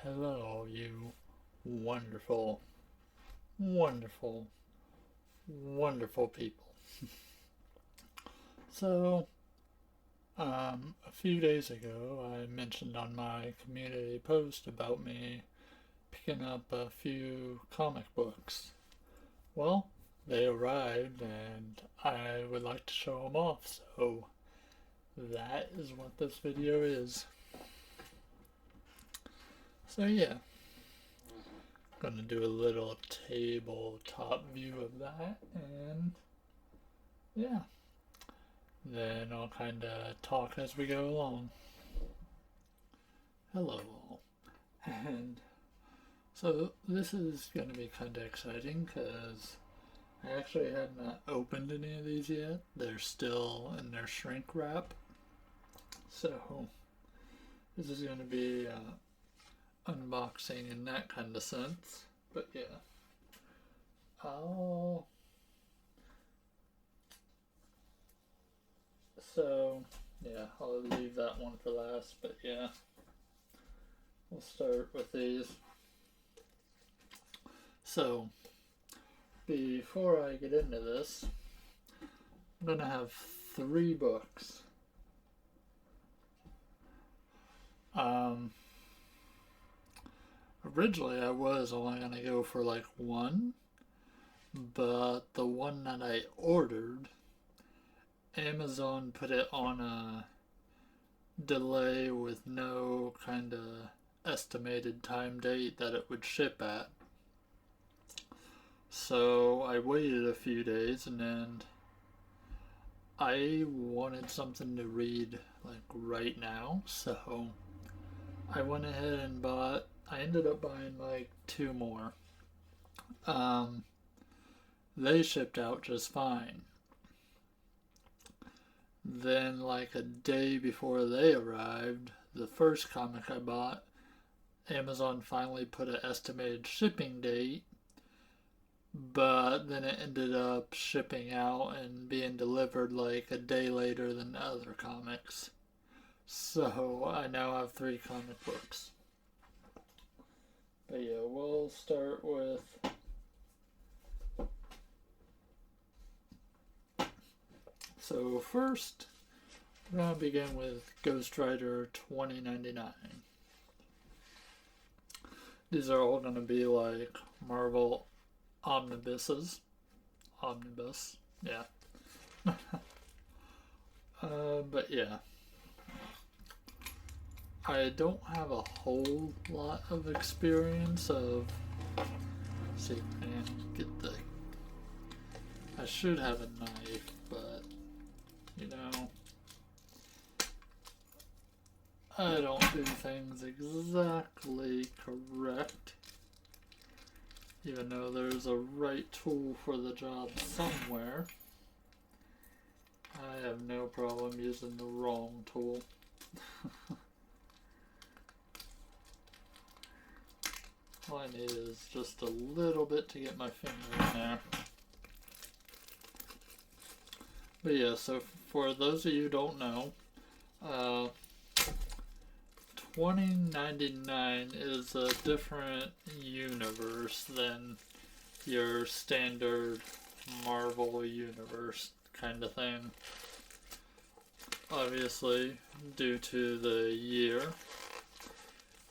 Hello, you wonderful, wonderful, wonderful people. So, a few days ago, I mentioned on my community post about me picking up a few comic books. Well, they arrived and I would like to show them off, so that is what this video is. So, yeah, gonna do a little tabletop view of that, and yeah, then I'll kind of talk as we go along. Hello, all. And so this is going to be kind of exciting because I actually have not opened any of these yet. They're still in their shrink wrap. So this is going to be unboxing in that kind of sense. But yeah, I'll. So yeah, I'll leave that one for last. But yeah, we'll start with these. So, before I get into this, I'm going to have 3 books. Originally I was only going to go for like 1, but the one that I ordered, Amazon put it on a delay with no kind of estimated time date that it would ship at. So I waited a few days and then I wanted something to read like right now, so I went ahead and I ended up buying like 2 more. They shipped out just fine. Then, like a day before they arrived, the first comic I bought, Amazon finally put an estimated shipping date, but then it ended up shipping out and being delivered like a day later than the other comics. So I now have 3 comic books. But yeah, we'll start with so first we're gonna begin with Ghost Rider 2099. These are all gonna be like Marvel omnibuses. Omnibus, yeah. But yeah, I don't have a whole lot of experience of. Let's see if I can get the. I should have a knife, but you know, I don't do things exactly correct. Even though there's a right tool for the job somewhere, I have no problem using the wrong tool. All I need is just a little bit to get my finger in there. But yeah, so for those of you who don't know, 2099 is a different universe than your standard Marvel universe kind of thing. Obviously, due to the year,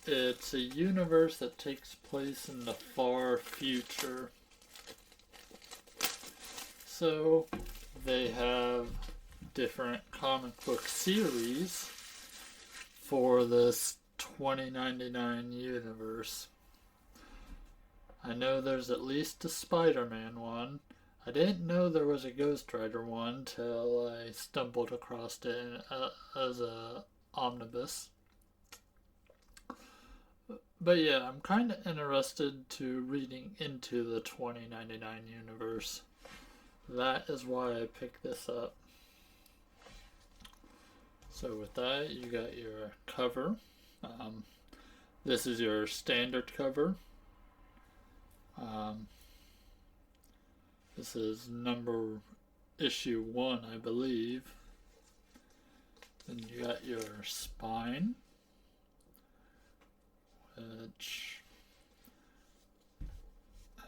it's a universe that takes place in the far future. So, they have different comic book series for this 2099 universe. I know there's at least a Spider-Man one. I didn't know there was a Ghost Rider one till I stumbled across it as a omnibus. But yeah, I'm kind of interested to reading into the 2099 universe. That is why I picked this up. So with that, you got your cover. This is your standard cover. This is issue 1, I believe. Then you got your spine, which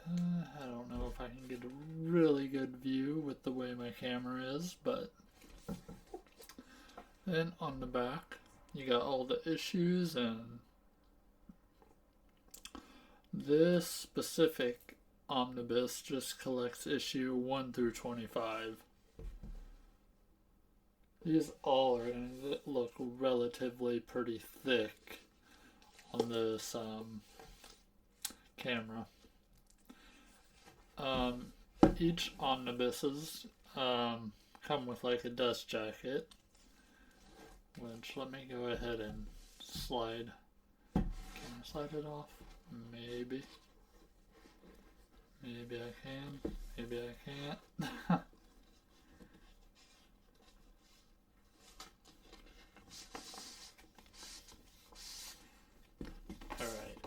I don't know if I can get a really good view with the way my camera is, but then on the back you got all the issues, and this specific omnibus just collects issue 1 through 25. These all are going to look relatively pretty thick on this camera. Each omnibuses come with like a dust jacket, which let me go ahead and slide. Can I slide it off? Maybe. Maybe I can. Maybe I can't. Alright.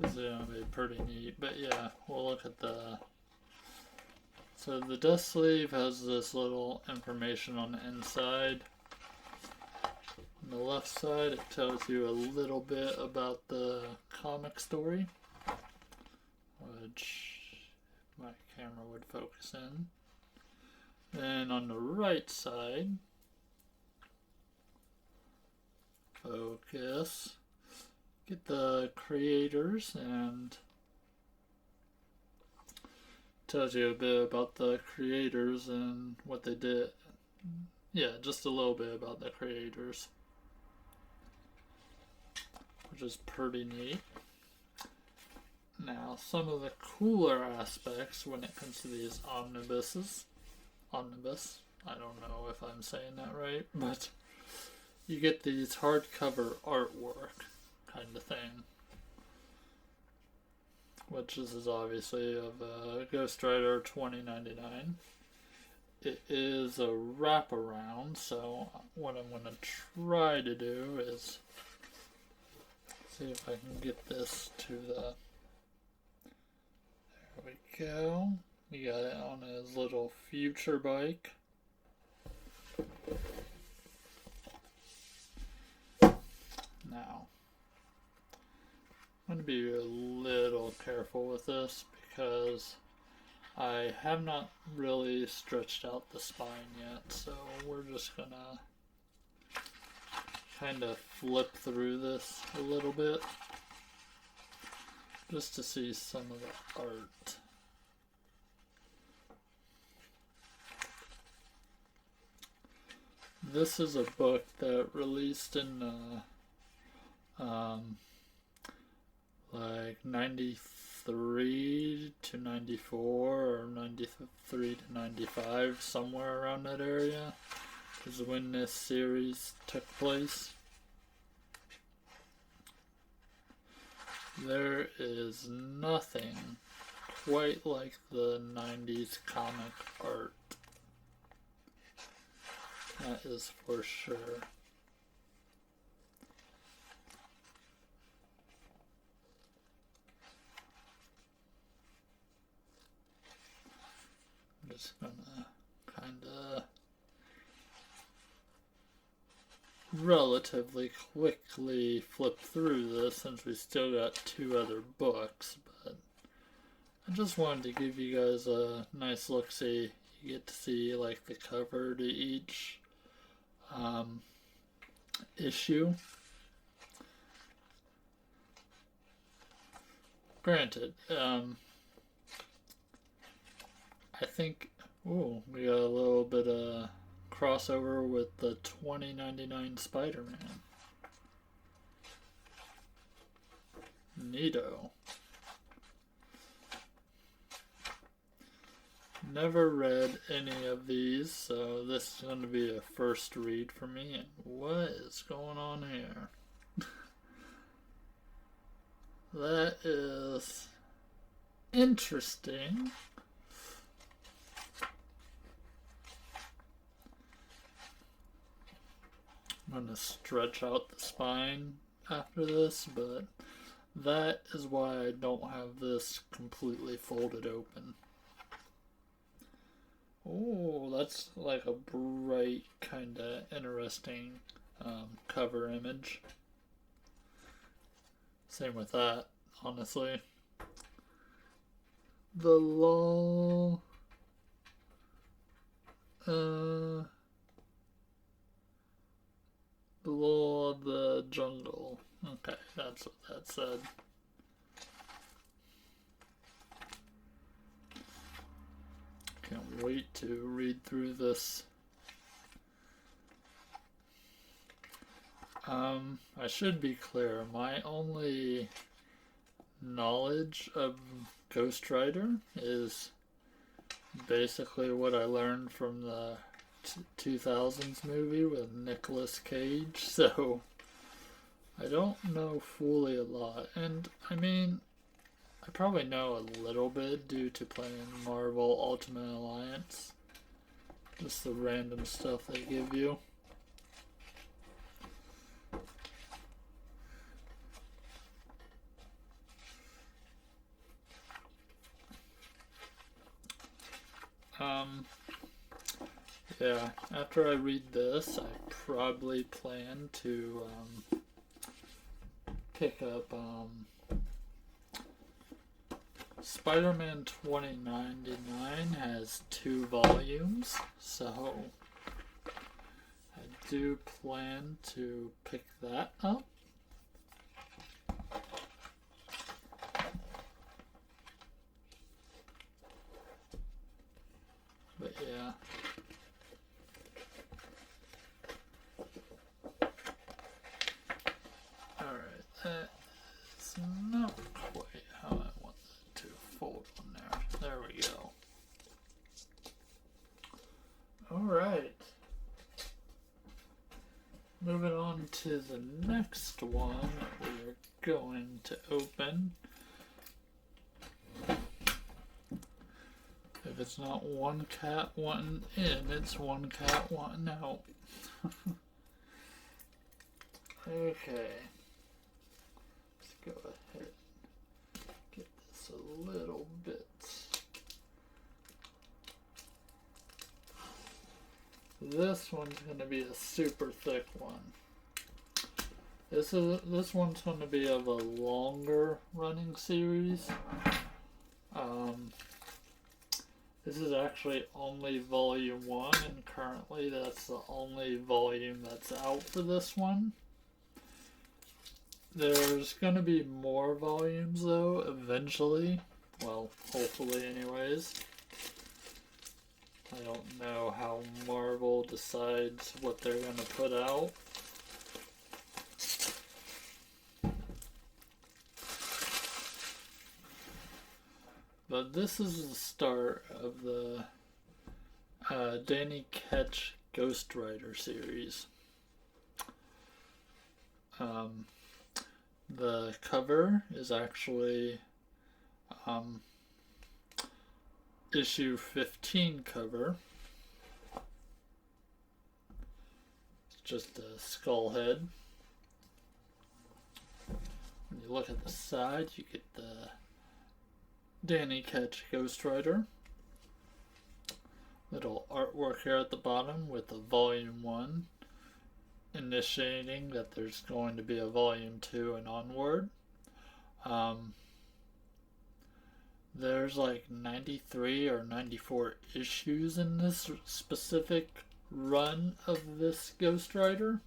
This is going to be pretty neat, but yeah, we'll look at the... So the dust sleeve has this little information on the inside. On the left side, it tells you a little bit about the comic story, which my camera would focus in. And on the right side, focus, get the creators, and tells you a bit about the creators and what they did. Yeah, just a little bit about the creators, which is pretty neat. Now, some of the cooler aspects when it comes to these omnibus, I don't know if I'm saying that right, but you get these hardcover artwork kind of thing, which this is obviously of Ghost Rider 2099. It is a wraparound, so what I'm going to try to do is see if I can get this to the... There we go. You got it on his little future bike. Now, I'm going to be a little careful with this because I have not really stretched out the spine yet, so we're just going to kind of flip through this a little bit just to see some of the art. This is a book that released in like 93 to 94 or 93 to 95, somewhere around that area is when this series took place. There is nothing quite like the 90s comic art. That is for sure. I'm just gonna kind of relatively quickly flip through this since we still got two other books, but I just wanted to give you guys a nice look-see. You get to see like the cover to each issue. Granted, I think, ooh, we got a little bit of crossover with the 2099 Spider-Man. Neato. Never read any of these, so this is going to be a first read for me. And what is going on here? That is interesting. I'm going to stretch out the spine after this, but that is why I don't have this completely folded open. Oh, that's like a bright, kind of interesting cover image. Same with that, honestly. The law. The law of the jungle. Okay, that's what that said. Can't wait to read through this. I should be clear. My only knowledge of Ghost Rider is basically what I learned from the 2000s movie with Nicolas Cage, so I don't know fully a lot. And I mean, I probably know a little bit due to playing Marvel Ultimate Alliance. Just the random stuff they give you. Yeah, after I read this, I probably plan to pick up Spider-Man 2099 has 2 volumes, so I do plan to pick that up. But yeah. Alright, that's not quite how I want it to fold on there. There we go. Alright. Moving on to the next one that we are going to open. If it's not one cat, one in, it's one cat, one out. Okay. Let's go ahead and get this a little bit. This one's going to be a super thick one. This one's going to be of a longer running series. This is actually only volume 1, and currently that's the only volume that's out for this one. There's going to be more volumes though, eventually. Well, hopefully anyways. I don't know how Marvel decides what they're going to put out. But this is the start of the Danny Ketch Ghost Rider series. The cover is actually issue 15 cover. It's just a skull head. When you look at the side, you get the Danny Ketch Ghost Rider. Little artwork here at the bottom with a volume 1 initiating that there's going to be a volume 2 and onward. There's like 93 or 94 issues in this specific run of this Ghost Rider.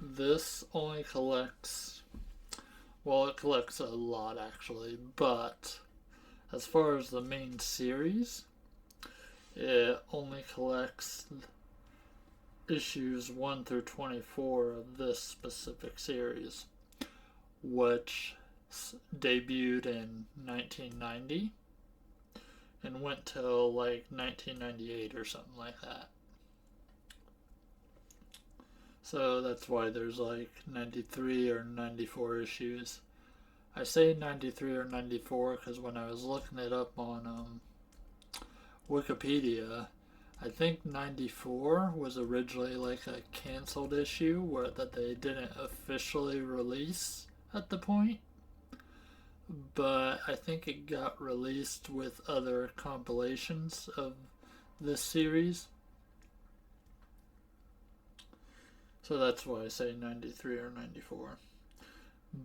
This only collects, well, it collects a lot actually, but as far as the main series, it only collects issues 1 through 24 of this specific series, which debuted in 1990 and went till like 1998 or something like that. So that's why there's like 93 or 94 issues. I say 93 or 94 because when I was looking it up on Wikipedia, I think 94 was originally like a canceled issue where that they didn't officially release at the point. But I think it got released with other compilations of this series. So that's why I say 93 or 94.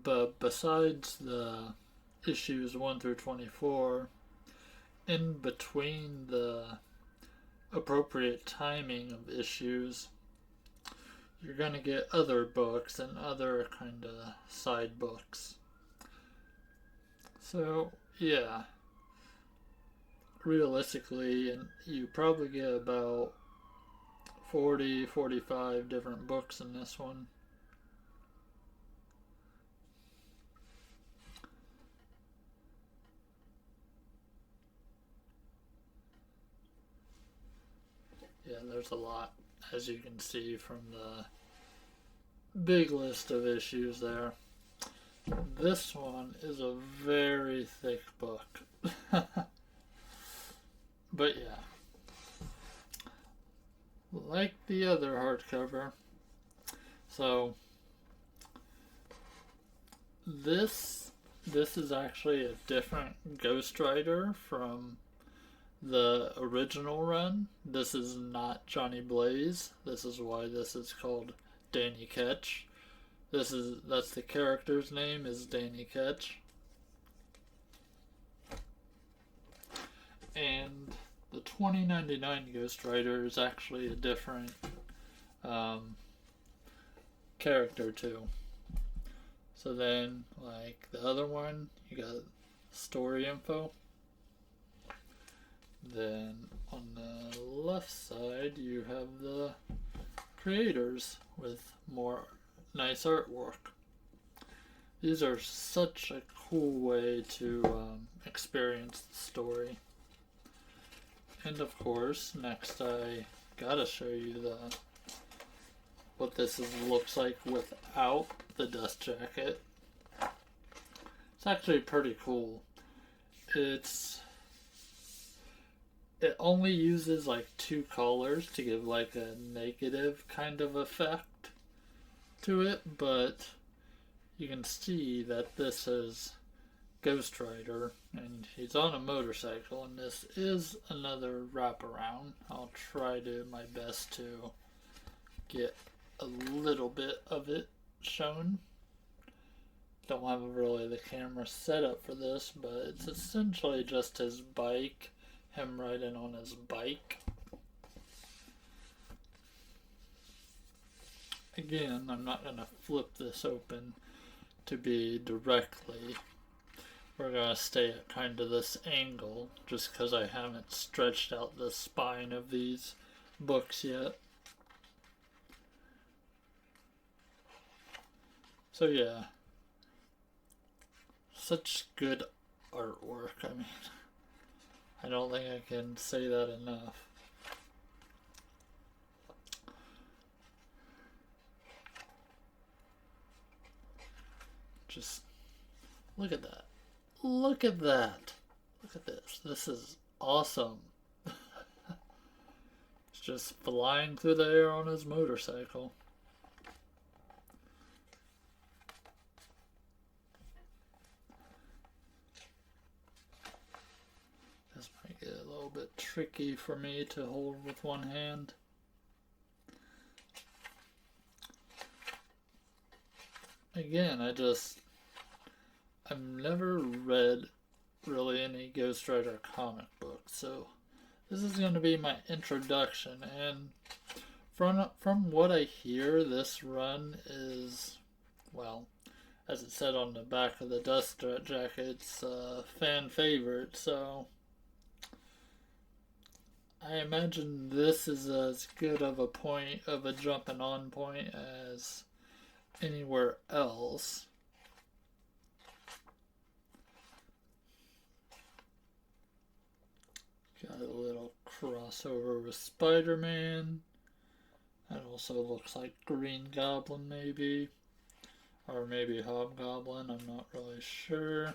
But besides the issues 1 through 24, in between the appropriate timing of issues, you're going to get other books and other kind of side books. So, yeah, realistically, and you probably get about 40, 45 different books in this one. Yeah, there's a lot, as you can see from the big list of issues there. This one is a very thick book. But yeah, like the other hardcover. So this is actually a different Ghost Rider from the original run. This is not Johnny Blaze. This is why this is called Danny Ketch. That's the character's name is Danny Ketch. And the 2099 Ghost Rider is actually a different character too. So then, like the other one, you got story info. Then on the left side, you have the creators with more nice artwork. These are such a cool way to experience the story. And of course, next I gotta show you what this looks like without the dust jacket. It's actually pretty cool. It only uses like 2 colors to give like a negative kind of effect to it, but you can see that this is Ghost Rider and he's on a motorcycle, and this is another wraparound. I'll try to my best to get a little bit of it shown. Don't have really the camera set up for this, but it's essentially just his bike, him riding on his bike. Again, I'm not going to flip this open to be directly. We're going to stay at kind of this angle just because I haven't stretched out the spine of these books yet. So yeah, such good artwork. I mean, I don't think I can say that enough. Just look at that. Look at that. Look at this. This is awesome. It's just flying through the air on his motorcycle. This might get a little bit tricky for me to hold with one hand. Again, I've never read really any Ghost Rider comic books, so this is going to be my introduction, and from what I hear, this run is, well, as it said on the back of the dust jacket, it's a fan favorite, so I imagine this is as good of a jumping on point as anywhere else. Got a little crossover with Spider-Man. That also looks like Green Goblin maybe. Or maybe Hobgoblin, I'm not really sure.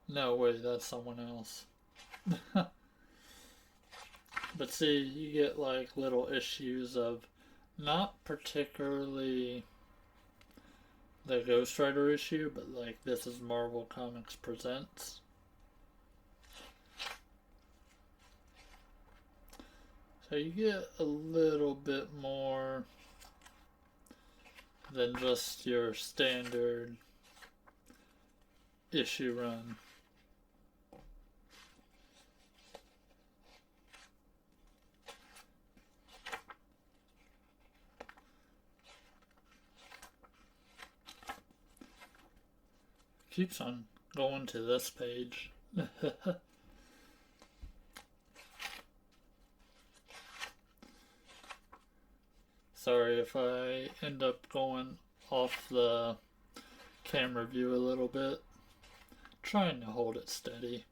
No, wait, that's someone else. But see, you get like little issues of not particularly the Ghost Rider issue, but like this is Marvel Comics Presents. So you get a little bit more than just your standard issue run. Keeps on going to this page. Sorry if I end up going off the camera view a little bit. Trying to hold it steady.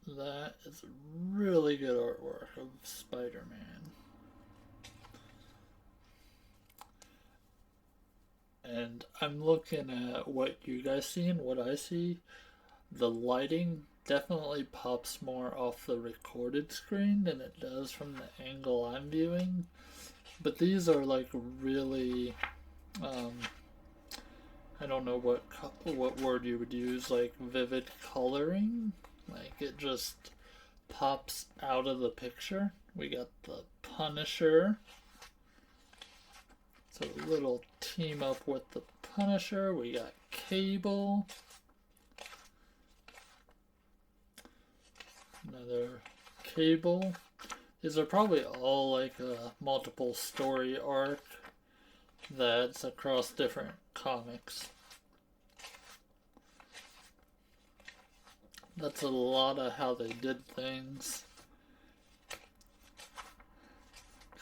That is really good artwork of Spider-Man. And I'm looking at what you guys see and what I see. The lighting definitely pops more off the recorded screen than it does from the angle I'm viewing. But these are like really, I don't know what word you would use, like vivid coloring. Like it just pops out of the picture. We got the Punisher. So a little team up with the Punisher. We got Cable. Another Cable. These are probably all like a multiple story arc that's across different comics. That's a lot of how they did things.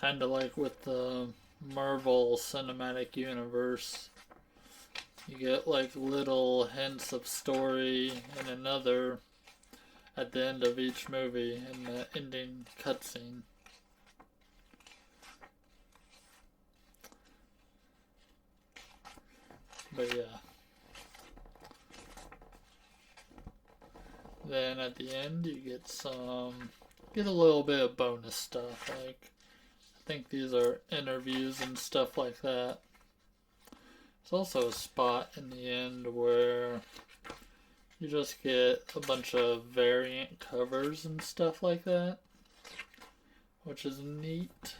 Kind of like with the Marvel Cinematic Universe. You get like little hints of story in another at the end of each movie in the ending cutscene. But yeah. Then at the end you get a little bit of bonus stuff, like I think these are interviews and stuff like that. There's also a spot in the end where you just get a bunch of variant covers and stuff like that, which is neat.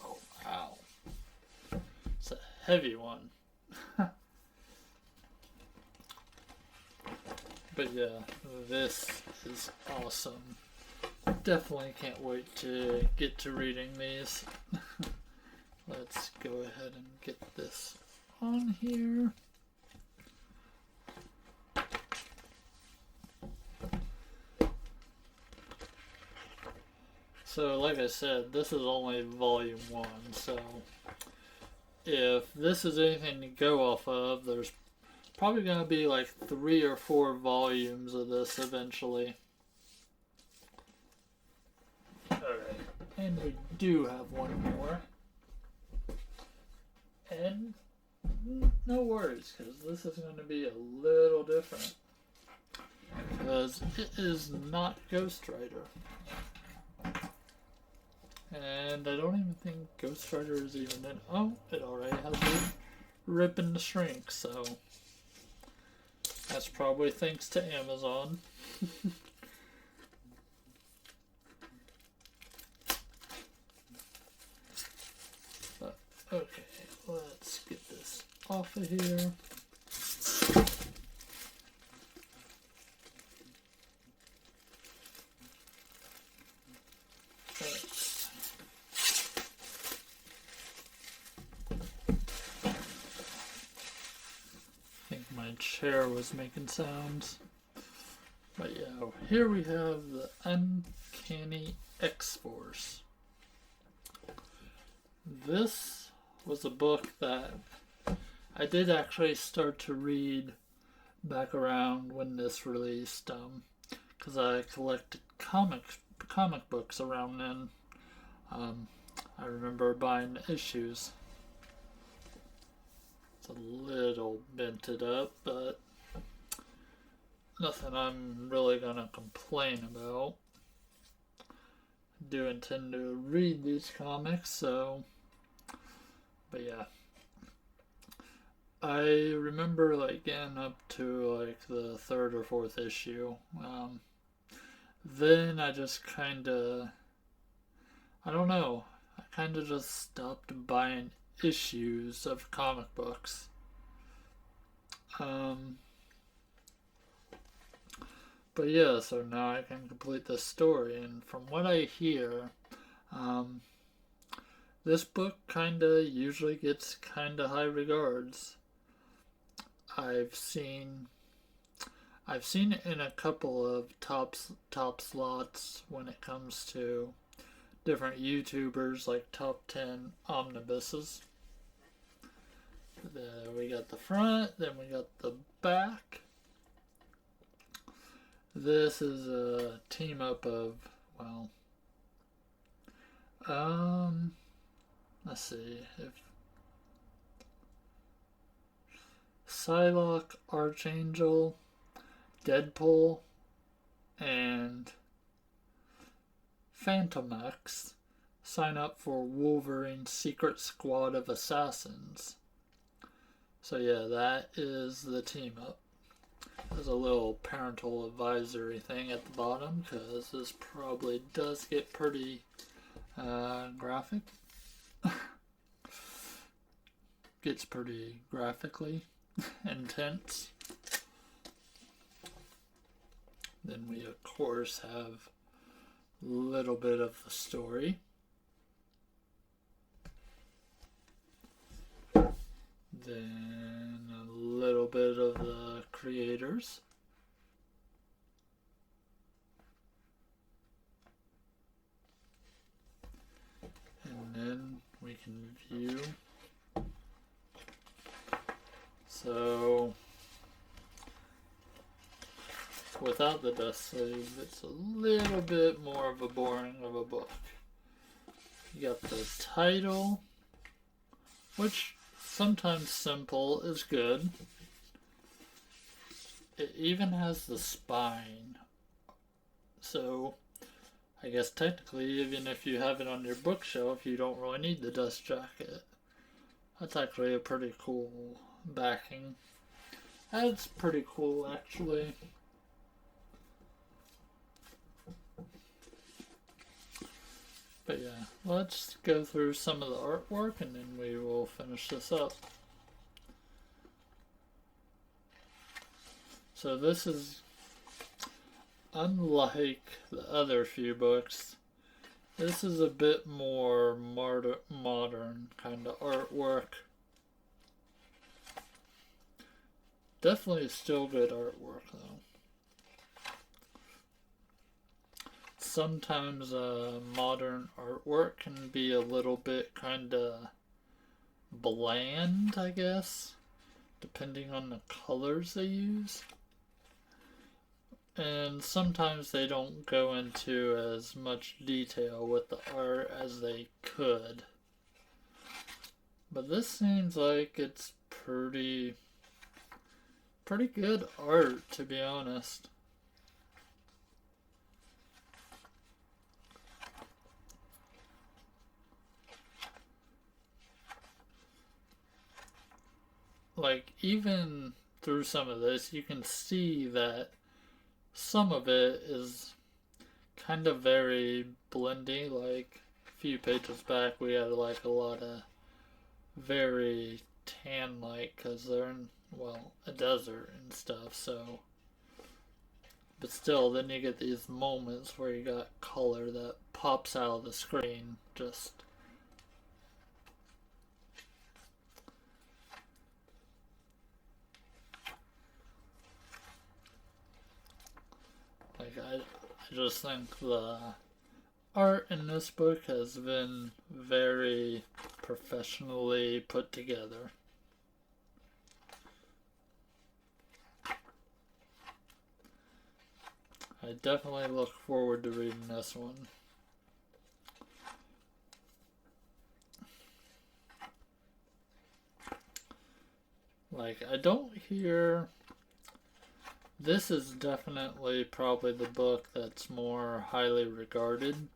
Oh wow, it's a heavy one. But yeah, this is awesome. Definitely can't wait to get to reading these. Let's go ahead and get this on here. So like I said, this is only volume 1, so if this is anything to go off of, there's probably going to be like 3 or 4 volumes of this eventually. Alright, and we do have one more. And no worries, because this is going to be a little different. Because it is not Ghost Rider. And I don't even think Ghost Rider is even in. Oh, it already has a rip and shrink, so that's probably thanks to Amazon. But, okay, let's get this off of here. Chair was making sounds. But yeah, here we have the Uncanny X-Force. This was a book that I did actually start to read back around when this released, because I collected comic books around then. I remember buying issues. It's a little bented up, but nothing I'm really gonna complain about. I do intend to read these comics, so But yeah, I remember like getting up to like the third or fourth issue. Then I just kind of, I don't know, I kind of just stopped buying issues of comic books. Um, but yeah, so now I can complete the story, and from what I hear, um, this book kind of usually gets kind of high regards. I've seen I've seen it in a couple of top slots when it comes to different YouTubers, like top 10 omnibuses. We got the front, then we got the back. This is a team up of, well, let's see if Psylocke, Archangel, Deadpool, and Phantomax sign up for Wolverine's secret squad of assassins. So yeah, that is the team up. There's a little parental advisory thing at the bottom because this probably does get pretty graphic. Gets pretty graphically intense. Then we of course have a little bit of the story. Then a little bit of the creators. And then we can view. So without the dust sleeve, it's a little bit more of a boring of a book. You got the title, which sometimes simple is good. It even has the spine. So I guess technically, even if you have it on your bookshelf, you don't really need the dust jacket. That's actually a pretty cool backing. That's pretty cool, actually. But yeah, let's go through some of the artwork and then we will finish this up. So this is, unlike the other few books, this is a bit more modern kind of artwork. Definitely still good artwork though. Sometimes modern artwork can be a little bit kind of bland, I guess, depending on the colors they use. And sometimes they don't go into as much detail with the art as they could. But this seems like it's pretty good art, to be honest. Like, even through some of this, you can see that some of it is kind of very blendy. Like, a few pages back, we had like a lot of very tan-like, because they're in, well, a desert and stuff, so. But still, then you get these moments where you got color that pops out of the screen, just. Like, I just think the art in this book has been very professionally put together. I definitely look forward to reading this one. Like, I don't hear... This is definitely probably the book that's more highly regarded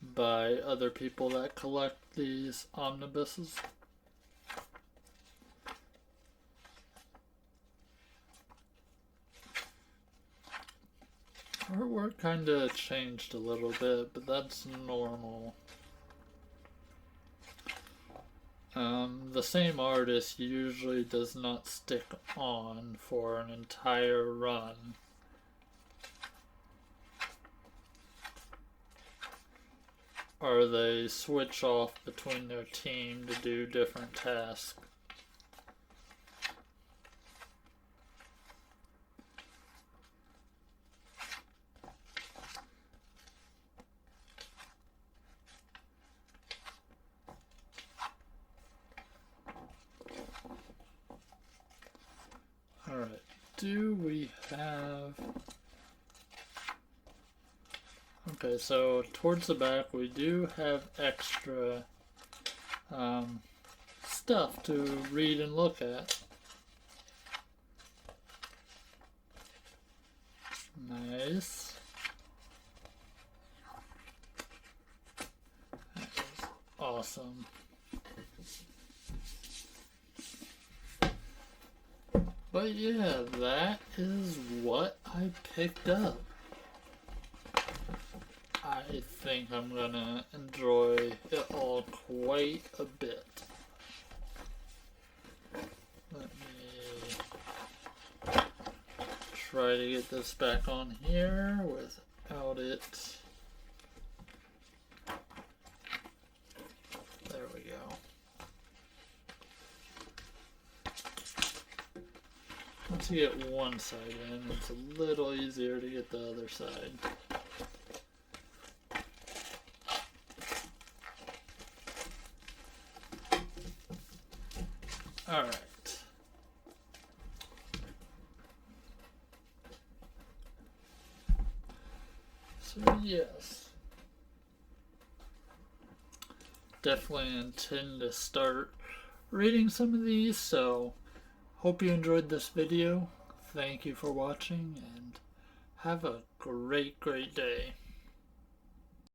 by other people that collect these omnibuses. Artwork kind of changed a little bit, but that's normal. The same artist usually does not stick on for an entire run. Or they switch off between their team to do different tasks. Alright, do we have... Okay, so towards the back we do have extra stuff to read and look at. Nice. That is awesome. But yeah, that is what I picked up. I think I'm gonna enjoy it all quite a bit. Let me try to get this back on here without it. There we go. Once you get one side in, it's a little easier to get the other side. Alright. So yes. Definitely intend to start reading some of these, so hope you enjoyed this video. Thank you for watching and have a great day.